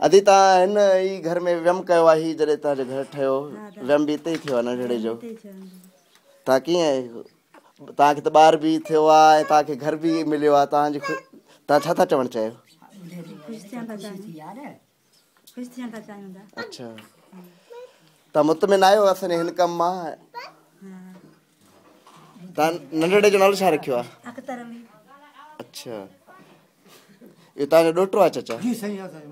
अदी ता इन ई घर में व्यम कयो आहे जॾहिं तव्हांजो घर ठहियो व्यम बि हिते ई थियो आहे नंढड़े जो तव्हां कीअं तव्हांखे त ॿार बि थियो आहे तव्हांखे घर बि मिलियो आहे तव्हांजी तव्हां छा था चवणु चाहियो अच्छा तव्हां मुतमिन आहियो असांजे हिन कम मां तव्हां नंढड़े जो नालो छा रखियो आहे अच्छा इहो तव्हांजो ॾोहिटो आहे चाचा जी सही आहे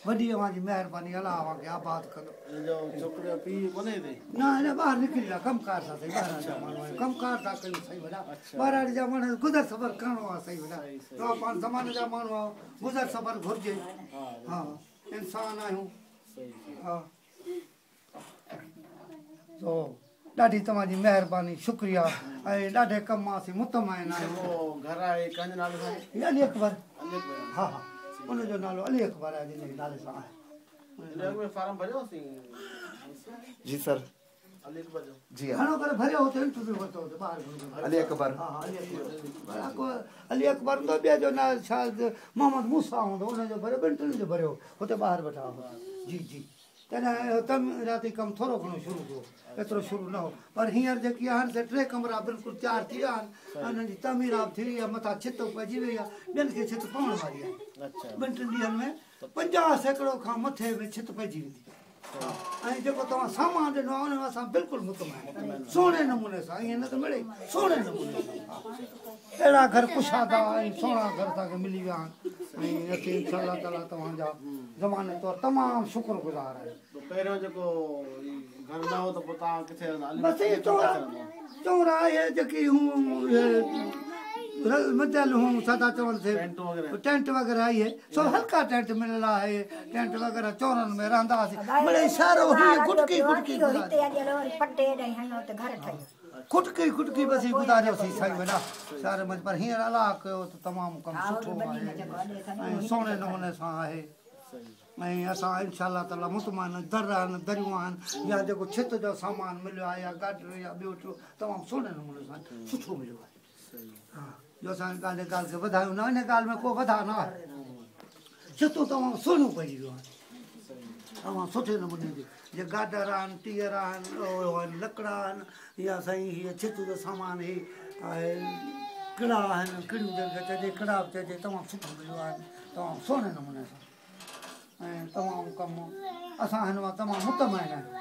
वॾी अवांजी महिरबानी अलाह अवांखे आबाद कंदो छोकिरो पीउ कोन्हे हिते न हिन ॿाहिरि निकिरी विया कमकार सां सही ॿाहिरि जा माण्हू आहिनि कमकार था कयूं सही वॾा ॿाहिरि जा माण्हू गुज़र सफ़र करिणो आहे सही वॾा तव्हां पाण ज़माने जा माण्हू आहियो गुज़र सफ़र घुरिजे हा इंसान आहियूं हा तो ॾाढी तव्हांजी महिरबानी शुक्रिया ऐं ॾाढे कम मां असीं मुतमइन आहियूं घर आहे कंहिंजो नालो अली अकबर हा हा उनजो नालो अली अकबर आहे जिन नाले सां आहे फार्म भरियो जी सर अली अकबर जो जी घणो करे भरियो हुते इंटरव्यू वरितो हुते ॿाहिरि अली अकबर हा अली अकबर अली अकबर हूंदो ॿिए जो नालो शायदि मोहम्मद मूसा हूंदो उनजो भरियो ॿिनि टिनि जो भरियो हुते ॿाहिरि वेठा हुआ जी जी तॾहिं तमीराती कमु थोरो घणो शुरू थियो एतिरो शुरू न हो पर हींअर जेकी आहिनि से 3 कमरा बिल्कुलु तयारु थी विया आहिनि उन्हनि जी तमीरात थी वई आहे मथां छित पइजी वई आहे ॿियनि खे छित पवण वारी आहे 2-3 ॾींहंनि में 50 सैकड़ो खां मथे में छित पइजी वेंदी ऐं जेको तव्हां सामान ॾिनो आहे उन में असां बिल्कुलु मुतमइन सुहिणे नमूने सां ईअं न त मिले सुहिणे नमूने सां अहिड़ा घर कुशादा ऐं सुहिणा घर तव्हांखे मिली विया आहिनि ऐं असीं इंशाअल्लाह ताला तव्हांजा ज़माने तौरु तमामु शुक्रगुज़ार आहियूं पहिरियों जेको घर न हो त पोइ तव्हां किथे बसि चौरा इहे जेकी हूं मतियल हूं छा चवनि से टेंट वग़ैरह इहे सभु हल्का टेंट मिलियल आहे टेंट वग़ैरह चौरनि में रहंदा हुआसीं मिड़े इशारो खुटकी खुटकी बसि गुज़ारियोसीं साईं वॾा शहर में पर हींअर अलाह कयो त तमामु कमु सुठो आहे ऐं सुहिणे नमूने सां आहे ऐं असां इंशाअल्लाह ताला मुतमइन दर आहिनि दरियूं आहिनि या जेको छित जो सामान मिलियो आहे या गाॾियूं या ॿियो तमामु सुहिणे नमूने सां सुठो मिलियो आहे हा जो असां ॻाल्हि खे वधायूं न इन ॻाल्हि में को वधा न आहे छितूं तमामु सुहिणियूं पइजी वियूं आहिनि तमामु सुठे नमूने जी जीअं गाडर आहिनि टीयर आहिनि लकड़ा आहिनि या साईं हीअ छित जो सामान ई आहे किड़ा आहिनि किड़ियूं जंहिंखे चइजे किड़ा बि चइजे तमामु सुठो मिलियो आहे तमामु सुहिणे नमूने सां ऐं तमामु कमु असां हिन मां तमामु मुतमइन आहियूं